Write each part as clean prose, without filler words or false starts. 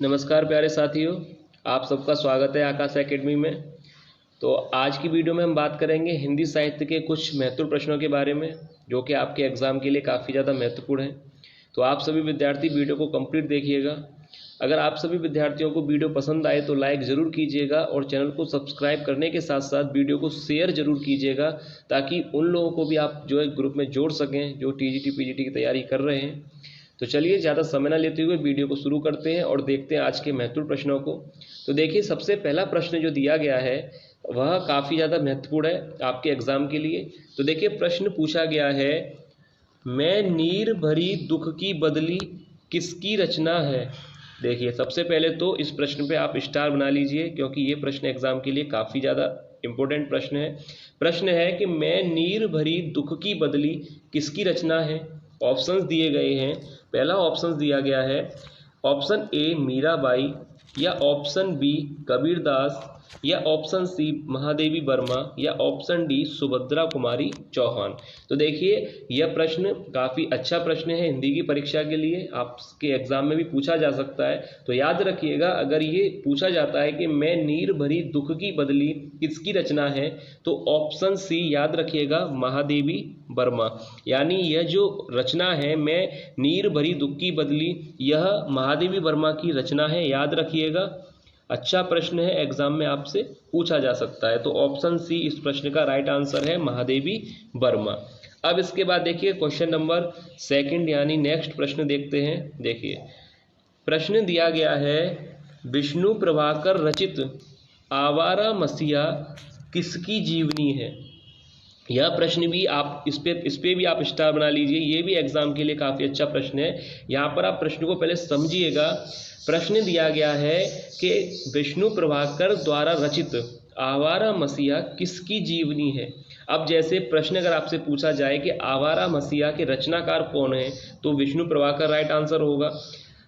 नमस्कार प्यारे साथियों, आप सबका स्वागत है आकाश एकेडमी में। तो आज की वीडियो में हम बात करेंगे हिंदी साहित्य के कुछ महत्वपूर्ण प्रश्नों के बारे में, जो कि आपके एग्ज़ाम के लिए काफ़ी ज़्यादा महत्वपूर्ण हैं। तो आप सभी विद्यार्थी वीडियो को कंप्लीट देखिएगा। अगर आप सभी विद्यार्थियों को वीडियो पसंद आए तो लाइक ज़रूर कीजिएगा और चैनल को सब्सक्राइब करने के साथ साथ वीडियो को शेयर ज़रूर कीजिएगा, ताकि उन लोगों को भी आप जो है ग्रुप में जोड़ सकें जो टीजीटी पीजीटी की तैयारी कर रहे हैं। तो चलिए ज़्यादा समय न लेते हुए वीडियो को शुरू करते हैं और देखते हैं आज के महत्वपूर्ण प्रश्नों को। तो देखिए, सबसे पहला प्रश्न जो दिया गया है वह काफ़ी ज़्यादा महत्वपूर्ण है आपके एग्ज़ाम के लिए। तो देखिए, प्रश्न पूछा गया है, मैं नीर भरी दुख की बदली किसकी रचना है। देखिए, सबसे पहले तो इस प्रश्न पे आप स्टार बना लीजिए, क्योंकि ये प्रश्न एग्ज़ाम के लिए काफ़ी ज़्यादा इम्पोर्टेंट प्रश्न है। प्रश्न है कि मैं नीर भरी दुख की बदली किसकी रचना है। ऑप्शंस दिए गए हैं। पहला ऑप्शन दिया गया है, ऑप्शन ए मीराबाई, या ऑप्शन बी कबीरदास, या ऑप्शन सी महादेवी वर्मा, या ऑप्शन डी सुभद्रा कुमारी चौहान। तो देखिए, यह प्रश्न काफ़ी अच्छा प्रश्न है हिंदी की परीक्षा के लिए, आपके एग्जाम में भी पूछा जा सकता है। तो याद रखिएगा, अगर ये पूछा जाता है कि मैं नीर भरी दुख की बदली किसकी रचना है, तो ऑप्शन सी याद रखिएगा, महादेवी वर्मा। यानी यह जो रचना है मैं नीर भरी दुख की बदली, यह महादेवी वर्मा की रचना है, याद रखिएगा। अच्छा प्रश्न है, एग्जाम में आपसे पूछा जा सकता है। तो ऑप्शन सी इस प्रश्न का राइट आंसर है, महादेवी वर्मा। अब इसके बाद देखिए क्वेश्चन नंबर सेकंड यानी नेक्स्ट प्रश्न देखते हैं। देखिए, प्रश्न दिया गया है, विष्णु प्रभाकर रचित आवारा मसीहा किसकी जीवनी है। यह प्रश्न भी आप इस पे भी आप स्टार बना लीजिए, ये भी एग्जाम के लिए काफ़ी अच्छा प्रश्न है। यहाँ पर आप प्रश्न को पहले समझिएगा। प्रश्न दिया गया है कि विष्णु प्रभाकर द्वारा रचित आवारा मसीहा किसकी जीवनी है। अब जैसे प्रश्न अगर आपसे पूछा जाए कि आवारा मसीहा के रचनाकार कौन है, तो विष्णु प्रभाकर राइट आंसर होगा।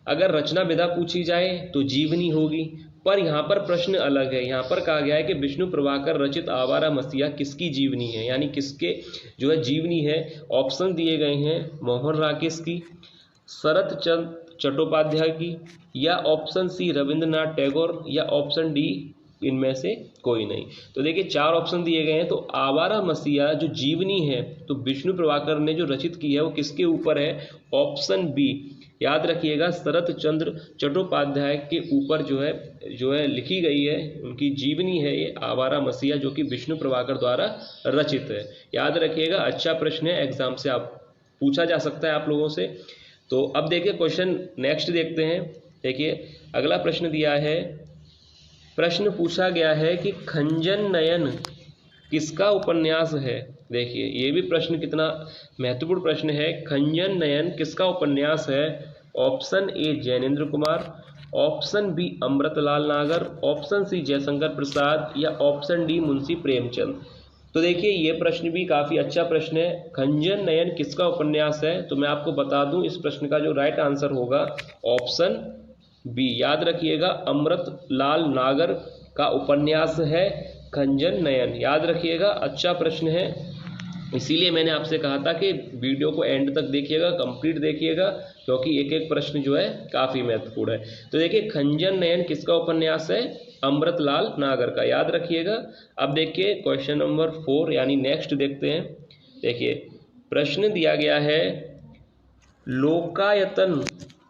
अगर रचना विधा पूछी जाए तो जीवनी होगी, पर यहाँ पर प्रश्न अलग है। यहाँ पर कहा गया है कि विष्णु प्रभाकर रचित आवारा मसीहा किसकी जीवनी है, यानी किसके जो है जीवनी है। ऑप्शन दिए गए हैं, मोहन राकेश की, शरत चंद्र चट्टोपाध्याय की, या ऑप्शन सी रविंद्रनाथ टैगोर, या ऑप्शन डी इनमें से कोई नहीं। तो देखिए, चार ऑप्शन दिए गए हैं। तो आवारा मसीहा जो जीवनी है तो विष्णु प्रभाकर ने जो रचित की है वो किसके ऊपर है, ऑप्शन बी याद रखिएगा, शरत चंद्र चट्टोपाध्याय के ऊपर जो है लिखी गई है, उनकी जीवनी है ये आवारा मसीहा, जो कि विष्णु प्रभाकर द्वारा रचित है। याद रखिएगा, अच्छा प्रश्न है, एग्जाम से आप पूछा जा सकता है आप लोगों से। तो अब देखिए क्वेश्चन नेक्स्ट देखते हैं। देखिए, अगला प्रश्न दिया है, प्रश्न पूछा गया है कि खंजन नयन किसका उपन्यास है। देखिए, ये भी प्रश्न कितना महत्वपूर्ण प्रश्न है। खंजन नयन किसका उपन्यास है। Option A Jainendra Kumar, option B Amritlal Nagar, option सी जयशंकर प्रसाद, या ऑप्शन डी मुंशी प्रेमचंद। तो देखिए, ये प्रश्न भी काफ़ी अच्छा प्रश्न है। खंजन नयन किसका उपन्यास है, तो मैं आपको बता दूं इस प्रश्न का जो राइट आंसर होगा ऑप्शन बी याद रखिएगा, अमृतलाल नागर का उपन्यास है खंजन नयन। याद रखिएगा, अच्छा प्रश्न है, इसीलिए मैंने आपसे कहा था कि वीडियो को एंड तक देखिएगा, कंप्लीट देखिएगा, क्योंकि एक एक प्रश्न जो है काफ़ी महत्वपूर्ण है। तो देखिए, खंजन नयन किसका उपन्यास है, अमृतलाल नागर का, याद रखिएगा। अब देखिए क्वेश्चन नंबर 4 यानी नेक्स्ट देखते हैं। देखिए, प्रश्न दिया गया है, लोकायतन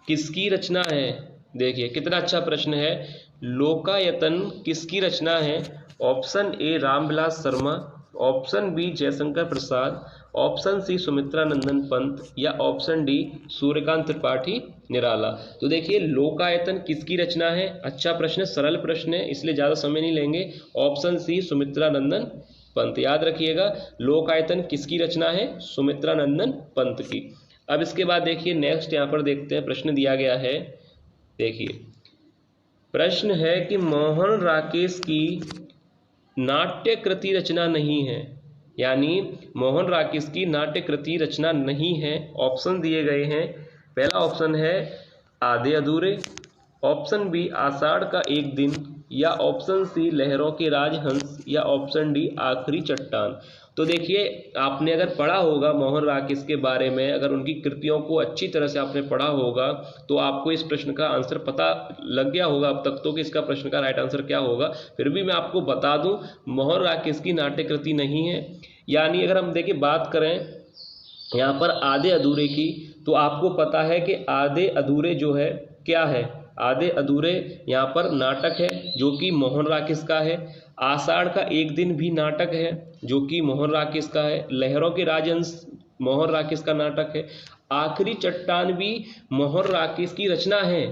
किसकी रचना है। देखिए, कितना अच्छा प्रश्न है, लोकायतन किसकी रचना है। Option A Ramvilas Sharma, option B Jaishankar Prasad, option C Sumitra Nandan Pant, या ऑप्शन डी सूर्यकांत त्रिपाठी निराला। तो देखिए, लोकायतन किसकी रचना है, अच्छा प्रश्न, सरल प्रश्न है, इसलिए ज़्यादा समय नहीं लेंगे। ऑप्शन सी सुमित्रा नंदन पंत, याद रखिएगा, लोकायतन किसकी रचना है, सुमित्रा नंदन पंत की। अब इसके बाद देखिए नेक्स्ट यहाँ पर देखते हैं, प्रश्न दिया गया है। देखिए, प्रश्न है कि मोहन राकेश की नाट्य कृति रचना नहीं है, यानी मोहन राकेश की नाट्य कृति रचना नहीं है। ऑप्शन दिए गए हैं। पहला ऑप्शन है आधे अधूरे, ऑप्शन बी आषाढ़ का एक दिन, या ऑप्शन सी लहरों के राजहंस या ऑप्शन डी आखिरी चट्टान। तो देखिए, आपने अगर पढ़ा होगा मोहन राकेश के बारे में, अगर उनकी कृतियों को अच्छी तरह से आपने पढ़ा होगा तो आपको इस प्रश्न का आंसर पता लग गया होगा अब तक तो कि इसका प्रश्न का राइट आंसर क्या होगा। फिर भी मैं आपको बता दूं, मोहन राकेश की नाट्य कृति नहीं है। यानी अगर हम देखिए बात करें यहाँ पर आधे अधूरे की, तो आपको पता है कि आधे अधूरे जो है क्या है, आधे अधूरे यहाँ पर नाटक है जो कि मोहन राकेश का है। आषाढ़ का एक दिन भी नाटक है जो कि मोहन राकेश का है। लहरों के राजहंस मोहन राकेश का नाटक है। आखिरी चट्टान भी मोहन राकेश की रचना है,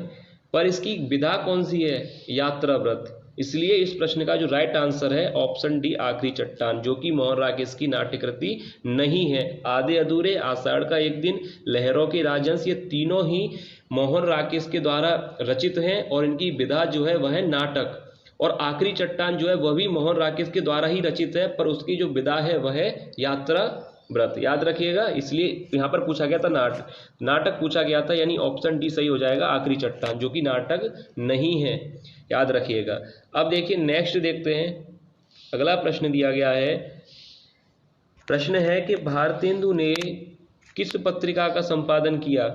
पर इसकी विधा कौन सी है, यात्रा व्रत। इसलिए इस प्रश्न का जो राइट आंसर है ऑप्शन डी आखिरी चट्टान, जो कि मोहन राकेश की नाट्य कृति नहीं है। आधे अधूरे, आषाढ़ का एक दिन, लहरों के राजहंस, ये तीनों ही मोहन राकेश के द्वारा रचित हैं और इनकी विधा जो है वह है नाटक। और आखिरी चट्टान जो है वह भी मोहन राकेश के द्वारा ही रचित है, पर उसकी जो विधा है वह है यात्रा व्रत। याद रखिएगा, इसलिए यहाँ पर पूछा गया था नाटक पूछा गया था, यानी ऑप्शन डी सही हो जाएगा आखिरी चट्टान, जो कि नाटक नहीं है। याद रखिएगा। अब देखिए नेक्स्ट देखते हैं, अगला प्रश्न दिया गया है। प्रश्न है कि भारतेंदु ने किस पत्रिका का संपादन किया।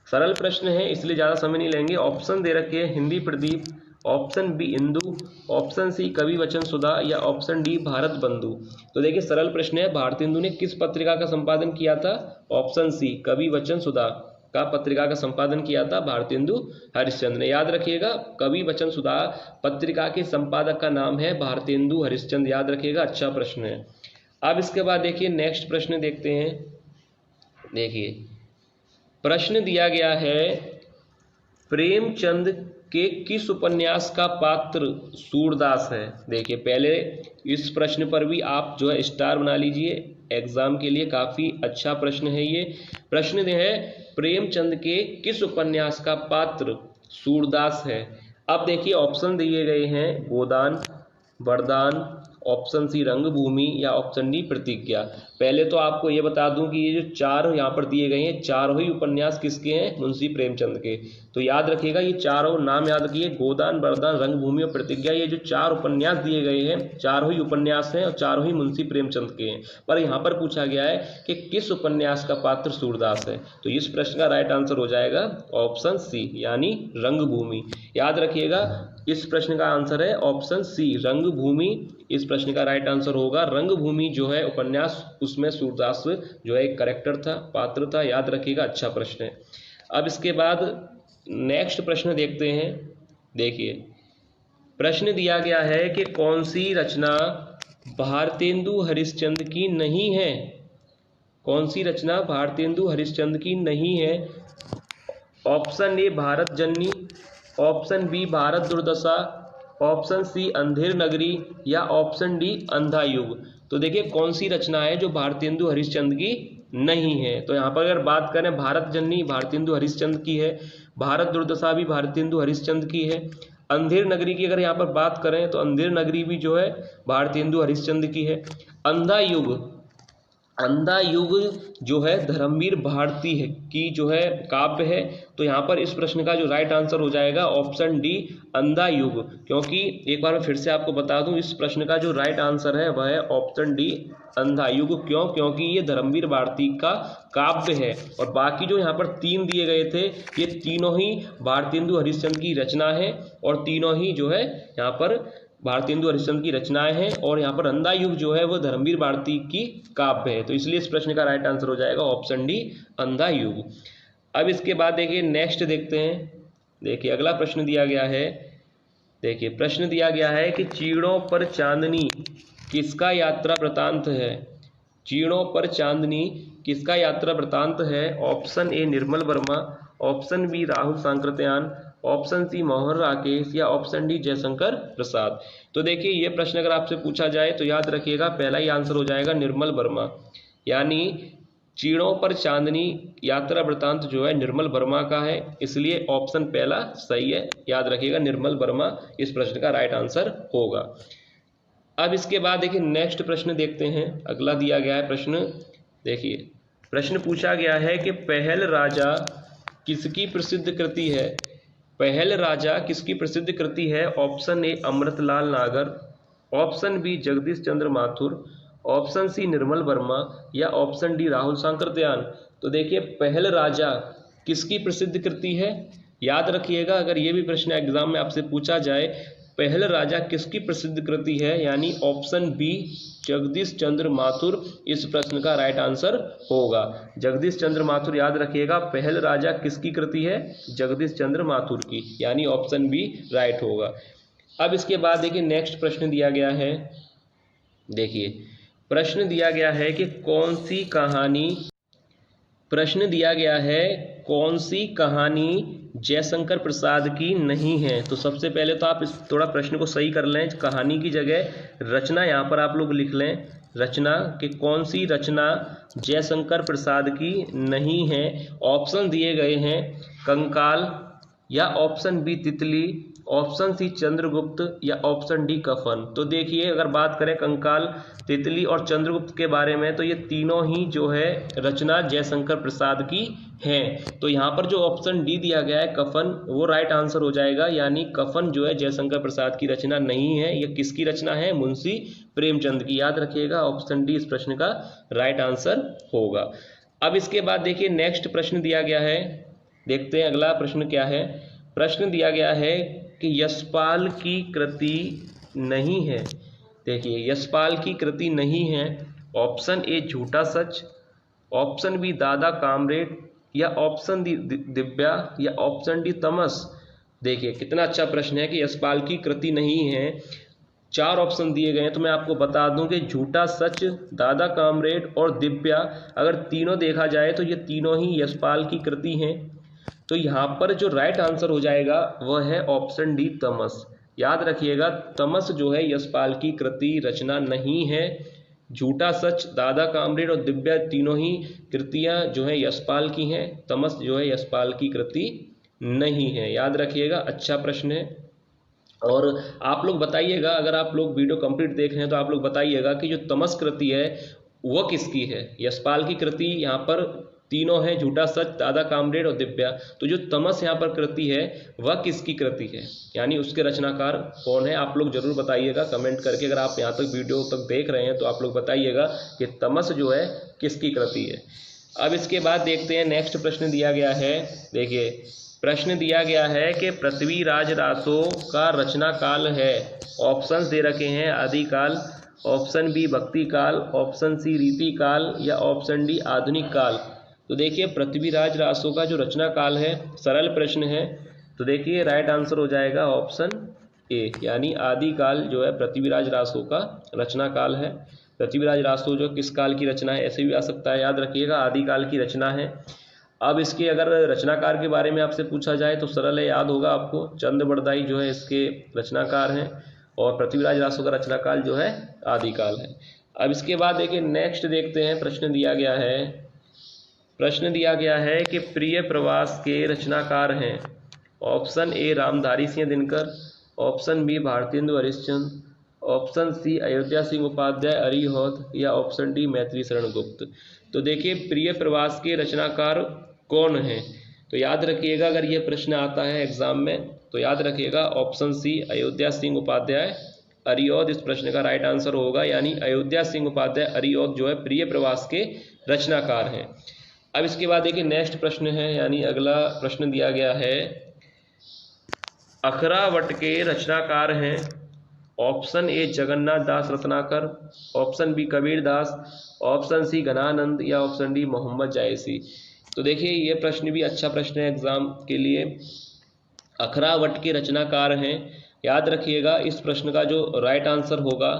सरल प्रश्न है इसलिए ज़्यादा समय नहीं लेंगे। ऑप्शन दे रखे हैं Hindi Pradeep, option B Indu, option C Kavi Vachan सुधा या ऑप्शन डी भारत बंधु। तो देखिए सरल प्रश्न है, भारतेंदु ने किस पत्रिका का संपादन किया था। ऑप्शन सी कवि वचन सुधा का पत्रिका का संपादन किया था भारतेंदु हरिश्चंद्र ने। याद रखिएगा, कवि वचन सुधा पत्रिका के संपादक का नाम है भारतेंदु हरिश्चंद्र। याद रखिएगा, अच्छा प्रश्न है। अब इसके बाद देखिए नेक्स्ट प्रश्न देखते हैं। देखिए प्रश्न दिया गया है, प्रेमचंद के किस उपन्यास का पात्र सूरदास है। देखिए पहले इस प्रश्न पर भी आप जो है स्टार बना लीजिए, एग्जाम के लिए काफ़ी अच्छा प्रश्न है ये। प्रश्न है प्रेमचंद के किस उपन्यास का पात्र सूरदास है। अब देखिए ऑप्शन दिए गए हैं गोदान, वरदान, ऑप्शन सी रंगभूमि या ऑप्शन डी प्रतिज्ञा। पहले तो आपको ये बता दूं कि ये जो चार यहाँ पर दिए गए हैं चारों ही उपन्यास किसके हैं, मुंशी प्रेमचंद के। तो याद रखिएगा ये चारों नाम याद रखिए, गोदान, वरदान, रंगभूमि और प्रतिज्ञा। ये जो चार उपन्यास दिए गए हैं चारों ही उपन्यास हैं और चारों ही मुंशी प्रेमचंद के हैं। पर यहाँ पर पूछा गया है कि किस उपन्यास का पात्र सूरदास है। तो इस प्रश्न का राइट आंसर हो जाएगा ऑप्शन सी यानी रंगभूमि। याद रखिएगा, इस प्रश्न का आंसर है ऑप्शन सी रंगभूमि। इस प्रश्न का राइट आंसर होगा रंगभूमि जो है उपन्यास, उसमें सूरदास जो है एक कैरेक्टर था, पात्र था। याद रखिएगा, अच्छा प्रश्न है। अब इसके बाद नेक्स्ट प्रश्न देखते हैं। देखिए प्रश्न दिया गया है कि कौन सी रचना भारतेंदु हरिश्चंद्र की नहीं है। कौन सी रचना भारतेंदु हरिश्चंद्र की नहीं है। Option A Bharat Janani, option B Bharat Durdasha, option सी अंधेर नगरी या ऑप्शन डी अंधा युग। तो देखिए कौन सी रचना है जो भारतेंदु हरिश्चंद्र की नहीं है। तो यहाँ पर अगर बात करें, भारत जननी भारतेंदु हरिश्चंद्र की है, भारत दुर्दशा भी भारतेंदु हरिश्चंद्र की है, अंधेर नगरी की अगर यहाँ पर बात करें तो अंधेर नगरी भी जो है भारतेंदु हरिश्चंद्र की है। अंधा युग जो है धर्मवीर भारती है की जो है काव्य है। तो यहाँ पर इस प्रश्न का जो राइट आंसर हो जाएगा ऑप्शन डी अंधा युग। क्योंकि एक बार मैं फिर से आपको बता दूं, इस प्रश्न का जो राइट आंसर है वह है ऑप्शन डी अंधा युग। क्यों? क्योंकि ये धर्मवीर भारती का काव्य है और बाकी जो यहाँ पर तीन दिए गए थे ये तीनों ही भारतेंदु हरिश्चंद्र की रचना है और तीनों ही जो है यहाँ पर भारतेंदु हरिश्चंद्र की रचनाएं हैं और यहाँ पर अंधा युग जो है वो धर्मवीर भारती की काव्य है। तो इसलिए इस प्रश्न का राइट आंसर हो जाएगा ऑप्शन डी अंधा युग। अब इसके बाद देखिए नेक्स्ट देखते हैं। देखिए अगला प्रश्न दिया गया है। देखिए प्रश्न दिया गया है कि चीड़ों पर चांदनी किसका यात्रा वृतांत है। चीड़ों पर चांदनी किसका यात्रा वृतांत है। Option A Nirmal Verma, option B Rahul Sankrityayan, option C Mohan Rakesh या ऑप्शन डी जयशंकर प्रसाद। तो देखिए ये प्रश्न अगर आपसे पूछा जाए तो याद रखिएगा पहला ही आंसर हो जाएगा निर्मल वर्मा। यानी चीड़ों पर चांदनी यात्रा वृतांत जो है निर्मल वर्मा का है, इसलिए ऑप्शन पहला सही है। याद रखिएगा निर्मल वर्मा इस प्रश्न का राइट आंसर होगा। अब इसके बाद देखिए नेक्स्ट प्रश्न देखते हैं। अगला दिया गया है प्रश्न। देखिए प्रश्न पूछा गया है कि पहल राजा किसकी प्रसिद्ध कृति है। पहल राजा किसकी प्रसिद्ध कृति है? ऑप्शन ए अमृतलाल नागर, ऑप्शन बी जगदीश चंद्र माथुर, ऑप्शन सी निर्मल वर्मा या ऑप्शन डी राहुल सांकृत्यायन। तो देखिए पहल राजा किसकी प्रसिद्ध कृति है? याद रखिएगा, अगर ये भी प्रश्न एग्जाम में आपसे पूछा जाए पहल राजा किसकी प्रसिद्ध कृति है, यानी ऑप्शन बी जगदीश चंद्र माथुर इस प्रश्न का राइट आंसर होगा। जगदीश चंद्र माथुर याद रखिएगा, पहल राजा किसकी कृति है? जगदीश चंद्र माथुर की, यानी ऑप्शन बी राइट होगा। अब इसके बाद देखिए नेक्स्ट प्रश्न दिया गया है। देखिए प्रश्न दिया गया है कि कौन सी कहानी जयशंकर प्रसाद की नहीं है? तो सबसे पहले तो आप इस थोड़ा प्रश्न को सही कर लें, कहानी की जगह रचना यहाँ पर आप लोग लिख लें, रचना कि कौन सी रचना जयशंकर प्रसाद की नहीं है। ऑप्शन दिए गए हैं कंकाल या ऑप्शन बी तितली, ऑप्शन सी चंद्रगुप्त या ऑप्शन डी कफन। तो देखिए अगर बात करें कंकाल, तितली और चंद्रगुप्त के बारे में तो ये तीनों ही जो है रचना जयशंकर प्रसाद की हैं। तो यहाँ पर जो ऑप्शन डी दिया गया है कफन वो राइट आंसर हो जाएगा, यानी कफन जो है जयशंकर प्रसाद की रचना नहीं है। ये किसकी रचना है? मुंशी प्रेमचंद की। याद रखिएगा ऑप्शन डी इस प्रश्न का राइट आंसर होगा। अब इसके बाद देखिए नेक्स्ट प्रश्न दिया गया है, देखते हैं अगला प्रश्न क्या है। प्रश्न दिया गया है कि यशपाल की कृति नहीं है। देखिए यशपाल की कृति नहीं है, ऑप्शन ए झूठा सच, ऑप्शन बी दादा कामरेड या ऑप्शन डी दिव्या या ऑप्शन डी तमस। देखिए कितना अच्छा प्रश्न है कि यशपाल की कृति नहीं है। 4 ऑप्शन दिए गए हैं, तो मैं आपको बता दूं कि झूठा सच, दादा कामरेड और दिव्या, अगर तीनों देखा जाए तो ये तीनों ही यशपाल की कृति हैं। तो यहाँ पर जो राइट आंसर हो जाएगा वह है ऑप्शन डी तमस। याद रखिएगा तमस जो है यशपाल की कृति रचना नहीं है। झूठा सच, दादा कामरेड और दिव्या तीनों ही कृतियां जो है यशपाल की हैं, तमस जो है यशपाल की कृति नहीं है। याद रखिएगा, अच्छा प्रश्न है। और आप लोग बताइएगा, अगर आप लोग वीडियो कंप्लीट देख रहे हैं तो आप लोग बताइएगा कि जो तमस कृति है वह किसकी है। यशपाल की कृति यहाँ पर तीनों है, झूठा सच, दादा कामरेड और दिव्या। तो जो तमस यहाँ पर कृति है वह किसकी कृति है, यानी उसके रचनाकार कौन है? आप लोग जरूर बताइएगा कमेंट करके। अगर आप यहाँ तक वीडियो तक देख रहे हैं तो आप लोग बताइएगा कि तमस जो है किसकी कृति है। अब इसके बाद देखते हैं नेक्स्ट प्रश्न दिया गया है। देखिए प्रश्न दिया गया है कि पृथ्वीराज रासो का रचना काल है। ऑप्शंस दे रखे हैं आदिकाल, ऑप्शन बी भक्ति काल, ऑप्शन सी रीति काल या ऑप्शन डी आधुनिक काल। तो देखिए पृथ्वीराज रासो का जो रचना काल है, सरल प्रश्न है, तो देखिए राइट आंसर हो जाएगा ऑप्शन ए, यानी आदिकाल जो है पृथ्वीराज रासो का रचना काल है। पृथ्वीराज रासो जो किस काल की रचना है ऐसे भी आ सकता है, याद रखिएगा आदिकाल की रचना है। अब इसके अगर रचनाकार के बारे में आपसे पूछा जाए तो सरल है, याद होगा आपको, चंद बरदाई जो है इसके रचनाकार हैं और पृथ्वीराज रासो का रचनाकाल जो है आदिकाल है। अब इसके बाद देखिए नेक्स्ट देखते हैं प्रश्न दिया गया है। प्रश्न दिया गया है कि प्रिय प्रवास के रचनाकार हैं। Option A Ramdhari Singh Dinkar, option B Bharatendu Harishchandra, option C Ayodhya Singh Upadhyay Hariaudh या ऑप्शन डी मैत्री शरण गुप्त। तो देखिए प्रिय प्रवास के रचनाकार कौन हैं? तो याद रखिएगा, अगर ये प्रश्न आता है एग्जाम में तो याद रखिएगा ऑप्शन सी अयोध्या सिंह उपाध्याय अरिहौत इस प्रश्न का राइट आंसर होगा, यानी अयोध्या सिंह उपाध्याय अरिहौत जो है प्रिय प्रवास के रचनाकार हैं। अब इसके बाद देखिए नेक्स्ट प्रश्न है, यानी अगला प्रश्न दिया गया है, अखरावट के रचनाकार हैं। Option A Jagannath Das Ratnakar, option B Kabir Das, option C Ghananand या ऑप्शन डी मोहम्मद जायसी। तो देखिए ये प्रश्न भी अच्छा प्रश्न है एग्जाम के लिए। अखरावट के रचनाकार हैं, याद रखिएगा इस प्रश्न का जो राइट आंसर होगा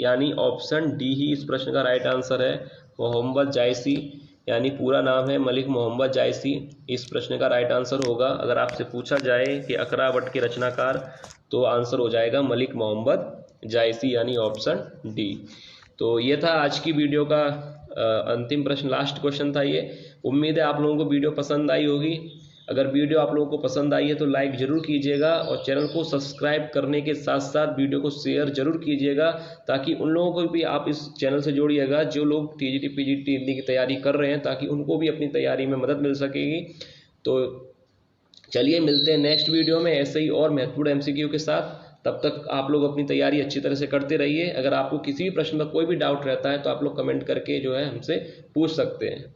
यानी ऑप्शन डी ही इस प्रश्न का राइट आंसर है, मोहम्मद जायसी, यानी पूरा नाम है मलिक मोहम्मद जायसी, इस प्रश्न का राइट आंसर होगा। अगर आपसे पूछा जाए कि अखरावट के रचनाकार तो आंसर हो जाएगा मलिक मोहम्मद जायसी, यानी ऑप्शन डी। तो ये था आज की वीडियो का अंतिम प्रश्न, लास्ट क्वेश्चन था ये। उम्मीद है आप लोगों को वीडियो पसंद आई होगी। अगर वीडियो आप लोगों को पसंद आई है तो लाइक ज़रूर कीजिएगा और चैनल को सब्सक्राइब करने के साथ साथ वीडियो को शेयर ज़रूर कीजिएगा, ताकि उन लोगों को भी आप इस चैनल से जोड़िएगा जो लोग टीजीटी पीजीटी हिंदी की तैयारी कर रहे हैं, ताकि उनको भी अपनी तैयारी में मदद मिल सकेगी। तो चलिए मिलते हैं नेक्स्ट वीडियो में ऐसे ही और महत्वपूर्ण एमसीक्यू के साथ। तब तक आप लोग अपनी तैयारी अच्छी तरह से करते रहिए। अगर आपको किसी भी प्रश्न में कोई भी डाउट रहता है तो आप लोग कमेंट करके जो है हमसे पूछ सकते हैं।